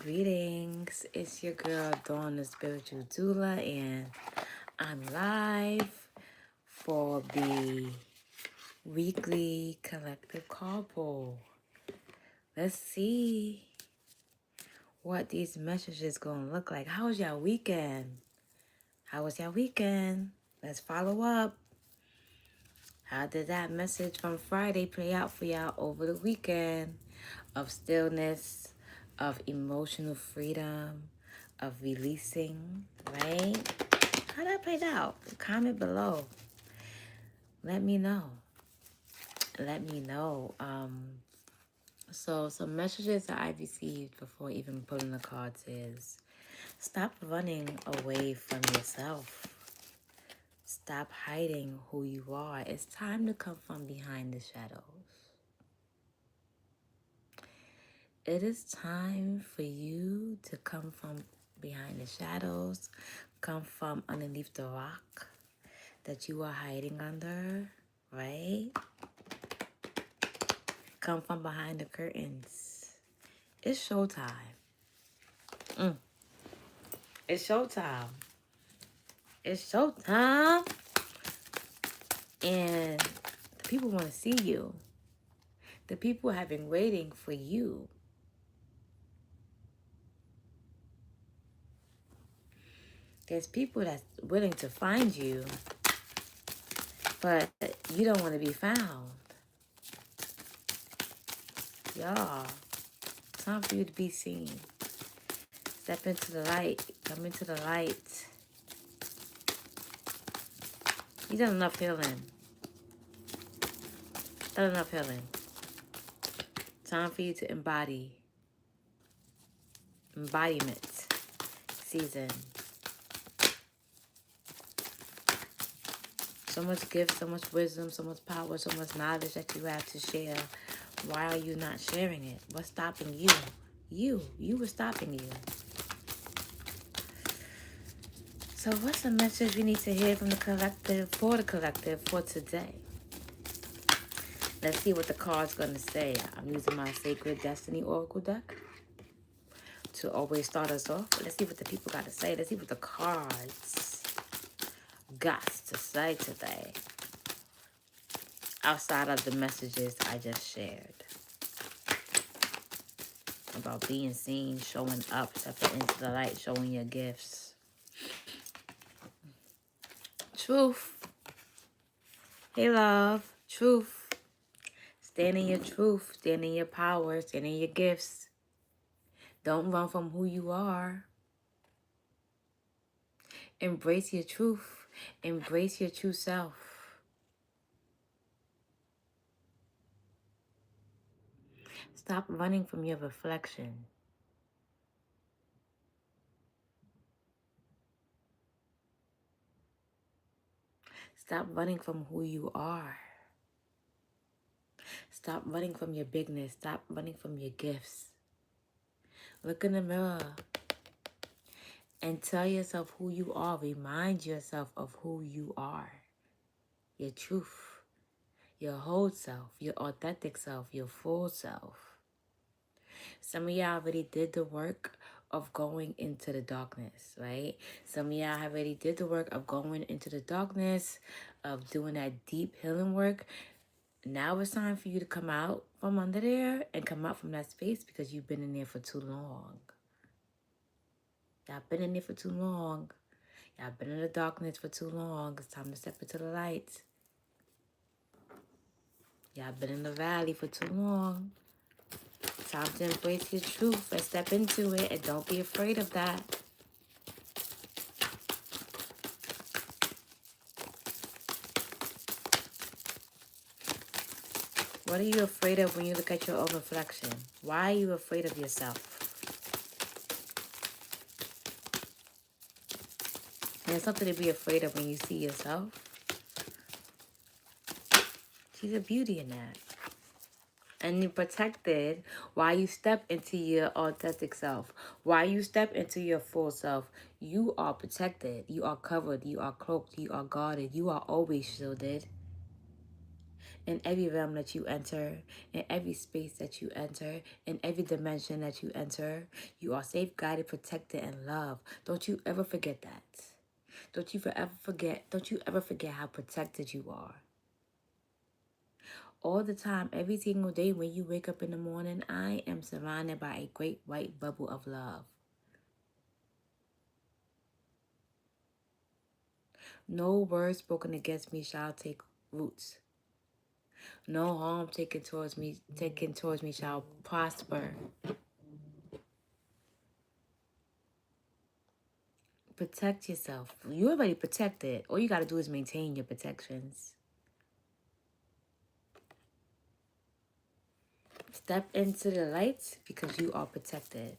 Greetings. It's your girl Dawn, the Spiritual Doula, and I'm live for the weekly collective call poll. Let's see what these messages gonna look like. How was your weekend? How was your weekend? Let's follow up. How did that message from Friday play out for y'all over the weekend? Of stillness, of emotional freedom, of releasing, right? How that played out? Comment below. Let me know. Let me know. So some messages that I received before even pulling the cards is stop running away from yourself. Stop hiding who you are. It's time to come from behind the shadows. It is time for you to come from behind the shadows, come from underneath the rock that you are hiding under, right? Come from behind the curtains. It's showtime. It's showtime. It's showtime. And the people want to see you. The people have been waiting for you. There's people that's willing to find you, but you don't want to be found. Y'all, time for you to be seen. Step into the light. Come into the light. You done enough healing. Done enough healing. Time for you to embody. Embodiment season. So much gift, so much wisdom, so much power, so much knowledge that you have to share. Why are you not sharing it? What's stopping you? You were stopping you. So what's the message we need to hear from the collective for today? Let's see what the card's going to say. I'm using my Sacred Destiny Oracle deck to always start us off. Let's see what the people got to say. Let's see what the cards got to say today, outside of the messages I just shared about being seen, showing up, stepping into the light, showing your gifts. Truth. Hey, love. Truth. Stand in your truth. Stand in your power. Stand in your gifts. Don't run from who you are. Embrace your truth. Embrace your true self. Stop running from your reflection. Stop running from who you are. Stop running from your bigness. Stop running from your gifts. Look in the mirror and tell yourself who you are. Remind yourself of who you are. Your truth, your whole self, your authentic self, your full self. Some of y'all already did the work of going into the darkness, right? Some of y'all already did the work of going into the darkness, of doing that deep healing work. Now it's time for you to come out from under there and come out from that space because you've been in there for too long. Y'all been in there for too long. Y'all been in the darkness for too long. It's time to step into the light. Y'all been in the valley for too long. Time to embrace your truth and step into it, and don't be afraid of that. What are you afraid of when you look at your own reflection? Why are you afraid of yourself? There's something to be afraid of when you see yourself. She's a beauty in that. And you're protected while you step into your authentic self. While you step into your full self, you are protected. You are covered. You are cloaked. You are guarded. You are always shielded. in every realm that you enter, in every space that you enter, in every dimension that you enter. You are safeguarded, protected, and loved. Don't you ever forget that. Don't you ever forget how protected you are. All the time, every single day when you wake up in the morning, I am surrounded by a great white bubble of love. No word spoken against me shall take roots. No harm taken towards me shall prosper. Protect yourself. You already protected. All you got to do is maintain your protections. Step into the light because you are protected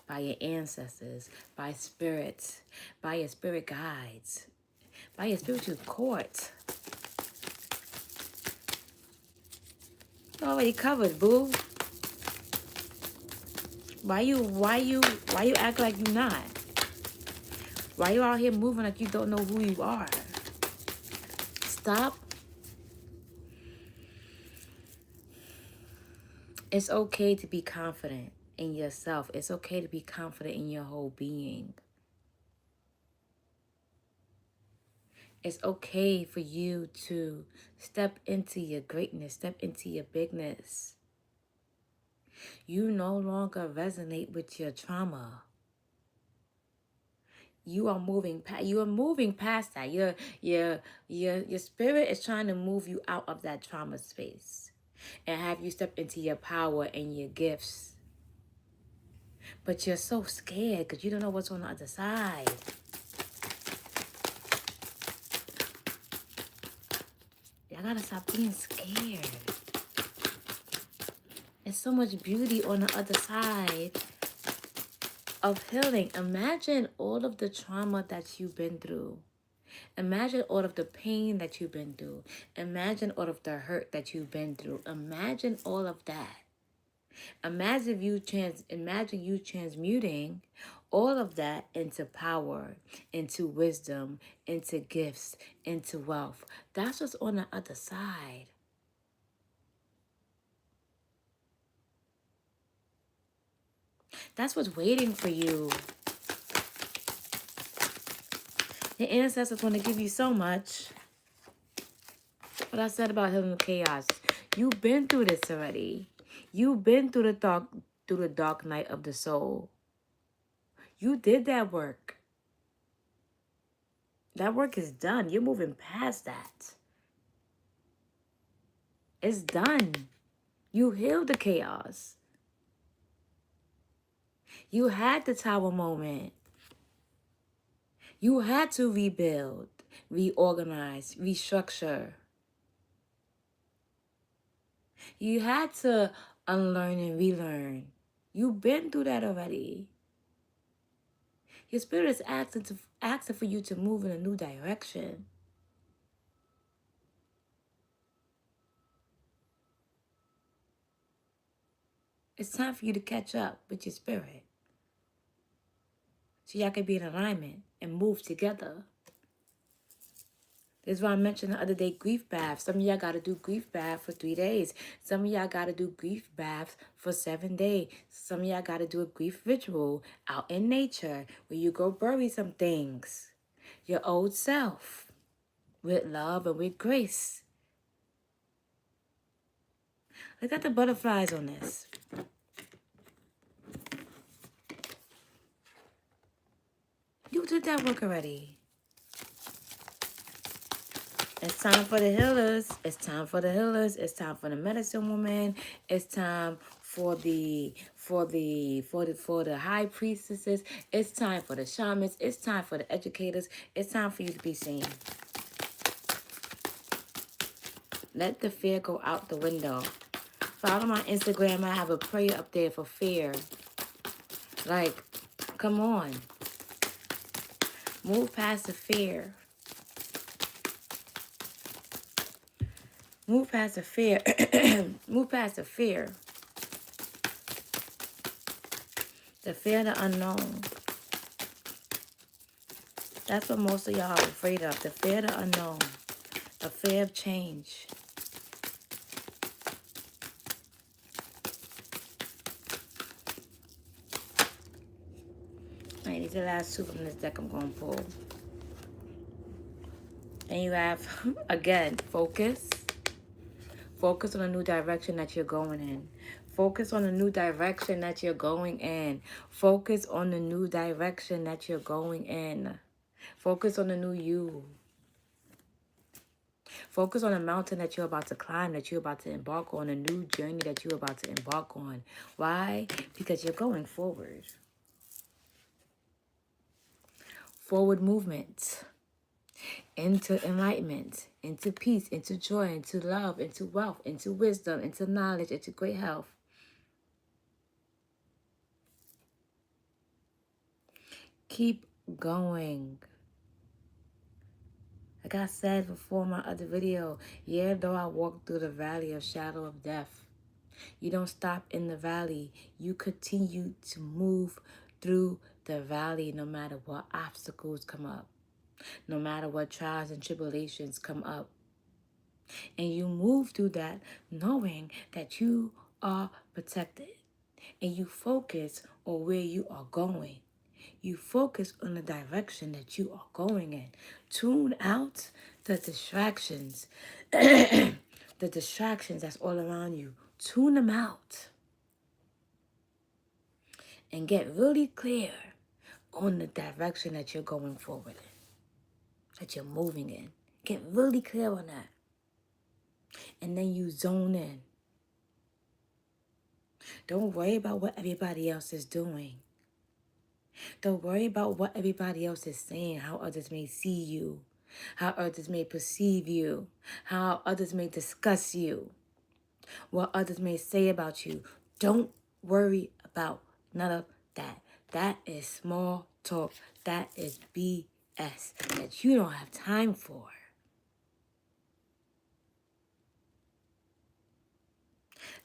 by your ancestors, by spirits, by your spirit guides, by your spiritual court. You're already covered, boo. Why you act like you're not? Why you out here moving like you don't know who you are? Stop. It's okay to be confident in yourself. It's okay to be confident in your whole being. It's okay for you to step into your greatness, step into your bigness. You no longer resonate with your trauma. You are moving past that. Your spirit is trying to move you out of that trauma space and have you step into your power and your gifts. But you're so scared because you don't know what's on the other side. Y'all gotta stop being scared. There's so much beauty on the other side of healing. Imagine all of the trauma that you've been through. Imagine all of the pain that you've been through. Imagine all of the hurt that you've been through. Imagine all of that. Imagine you transmuting all of that into power, into wisdom, into gifts, into wealth. That's what's on the other side. That's what's waiting for you. The ancestors want to give you so much. What I said about healing the chaos. You've been through this already. You've been through the dark night of the soul. You did that work. That work is done. You're moving past that. It's done. You healed the chaos. You had the tower moment. You had to rebuild, reorganize, restructure. You had to unlearn and relearn. You've been through that already. Your spirit is asking for you to move in a new direction. It's time for you to catch up with your spirit, so y'all can be in alignment and move together. This is why I mentioned the other day, grief baths. Some of y'all got to do grief bath for 3 days. Some of y'all got to do grief baths for 7 days. Some of y'all got to do a grief ritual out in nature where you go bury some things. Your old self with love and with grace. Look at the butterflies on this. You did that work already. It's time for the healers. It's time for the healers. It's time for the medicine woman. It's time for the high priestesses. It's time for the shamans. It's time for the educators. It's time for you to be seen. Let the fear go out the window. Follow my Instagram. I have a prayer up there for fear. Like, come on. Move past the fear. Move past the fear. Move past the fear. The fear of the unknown. That's what most of y'all are afraid of. The fear of the unknown. The fear of change. And these are the last two from this deck I'm going to pull. And you have, again, focus. Focus on a new direction that you're going in. Focus on the new direction that you're going in. Focus on the new direction that you're going in. Focus on the new you. Focus on the mountain that you're about to climb, that you're about to embark on, a new journey that you're about to embark on. Why? Because you're going forward. Forward movement. Into enlightenment, into peace, into joy, into love, into wealth, into wisdom, into knowledge, into great health. Keep going. Like I said before in my other video, yeah, though I walk through the valley of shadow of death, you don't stop in the valley. You continue to move through the valley no matter what obstacles come up, no matter what trials and tribulations come up. And you move through that knowing that you are protected. And you focus on where you are going. You focus on the direction that you are going in. Tune out the distractions. The distractions that's all around you. Tune them out. And get really clear on the direction that you're going forward in. That you're moving in. Get really clear on that. And then you zone in. Don't worry about what everybody else is doing. Don't worry about what everybody else is saying, how others may see you, how others may perceive you, how others may discuss you, what others may say about you. Don't worry about none of that. That is small talk. That is BS that you don't have time for.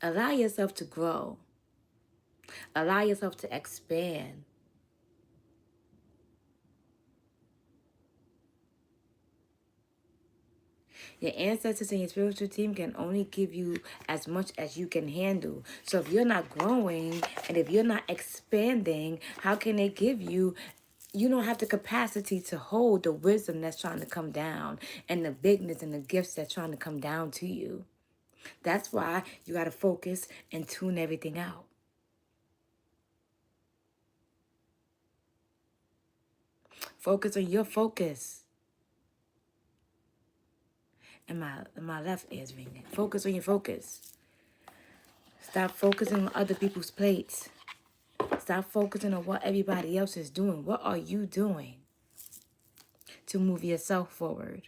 Allow yourself to grow. Allow yourself to expand. Your ancestors and your spiritual team can only give you as much as you can handle. So if you're not growing and if you're not expanding, how can they give you? You don't have the capacity to hold the wisdom that's trying to come down and the bigness and the gifts that's trying to come down to you. That's why you got to focus and tune everything out. Focus on your focus. And my left ear is ringing. Focus on your focus. Stop focusing on other people's plates. Stop focusing on what everybody else is doing. What are you doing to move yourself forward?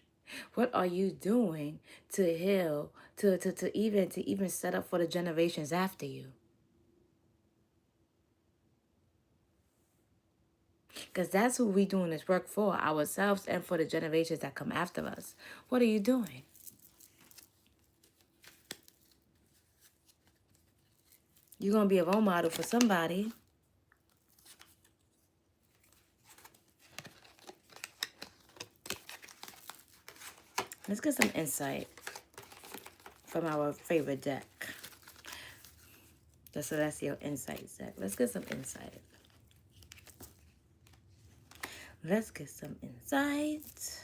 What are you doing to heal, to even set up for the generations after you? Because that's who we're doing this work for, ourselves and for the generations that come after us. What are you doing? You're going to be a role model for somebody. Let's get some insight from our favorite deck. The Celestial Insights deck. Let's get some insight. Let's get some insight.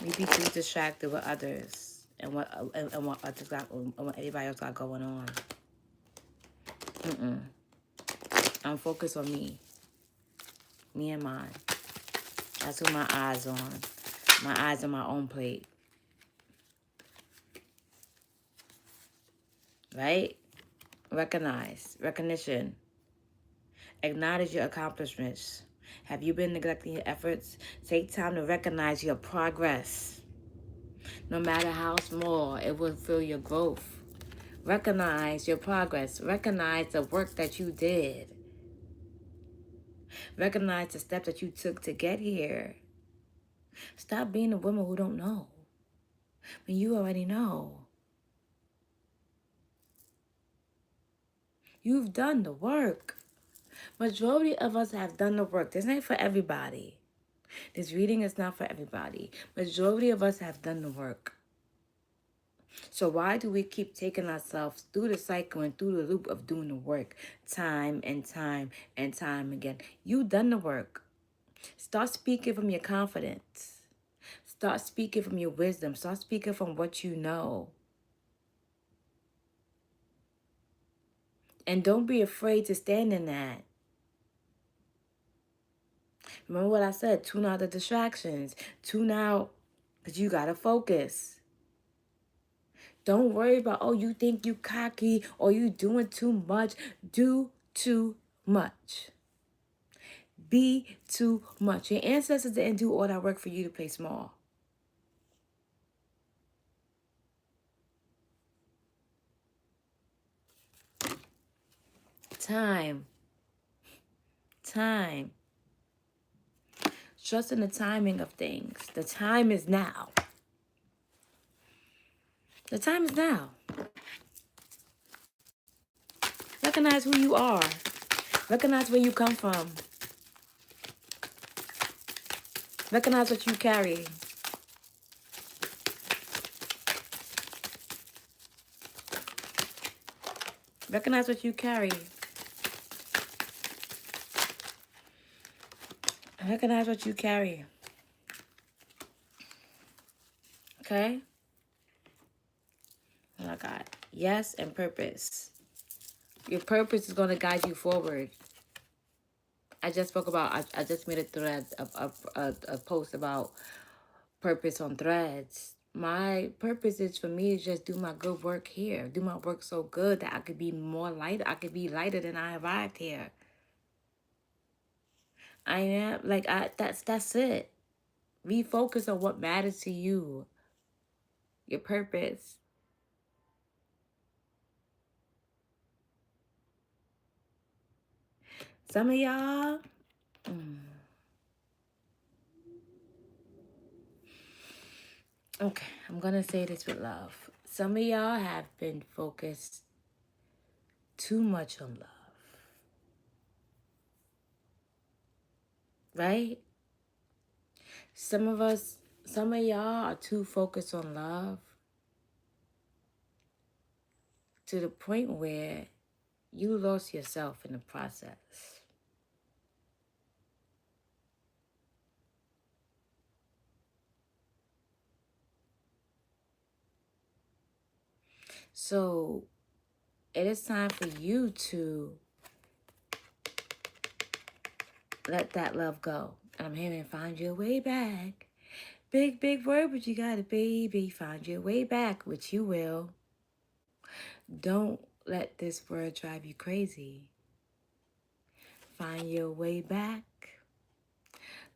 We be too distracted with others and what others got, and what everybody else got going on. I'm focused on me and mine. That's who my eyes on. My eyes on my own plate. Right? Recognition. Acknowledge your accomplishments. Have you been neglecting your efforts? Take time to recognize your progress. No matter how small, it will feel your growth. Recognize your progress. Recognize the work that you did. Recognize the steps that you took to get here. Stop being a woman who don't know when you already know. You've done the work. Majority of us have done the work. This ain't for everybody. This reading is not for everybody. Majority of us have done the work. So why do we keep taking ourselves through the cycle and through the loop of doing the work time and time and time again? You done the work. Start speaking from your confidence. Start speaking from your wisdom. Start speaking from what you know. And don't be afraid to stand in that. Remember what I said, tune out the distractions. Tune out, because you got to focus. Don't worry about, oh, you think you cocky or you doing too much. Do too much. Be too much. Your ancestors didn't do all that work for you to play small. Time. Time. Trust in the timing of things. The time is now. The time is now. Recognize who you are. Recognize where you come from. Recognize what you carry. Recognize what you carry. Recognize what you carry. Okay? Oh my God. Yes, and purpose. Your purpose is going to guide you forward. I just spoke about, I just made a thread, a post about purpose on Threads. My purpose is for me to just do my good work here. Do my work so good that I could be more light. I could be lighter than I arrived here. I am, like, that's it. Refocus on what matters to you. Your purpose. Some of y'all, okay, I'm going to say this with love. Some of y'all have been focused too much on love. Right? Some of y'all are too focused on love to the point where you lost yourself in the process. So it is time for you to let that love go. And I'm hearing find your way back. Big, big word, but you got it, baby. Find your way back, which you will. Don't let this word drive you crazy. Find your way back.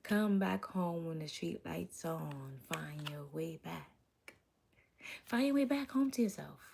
Come back home when the street lights on. Find your way back. Find your way back home to yourself.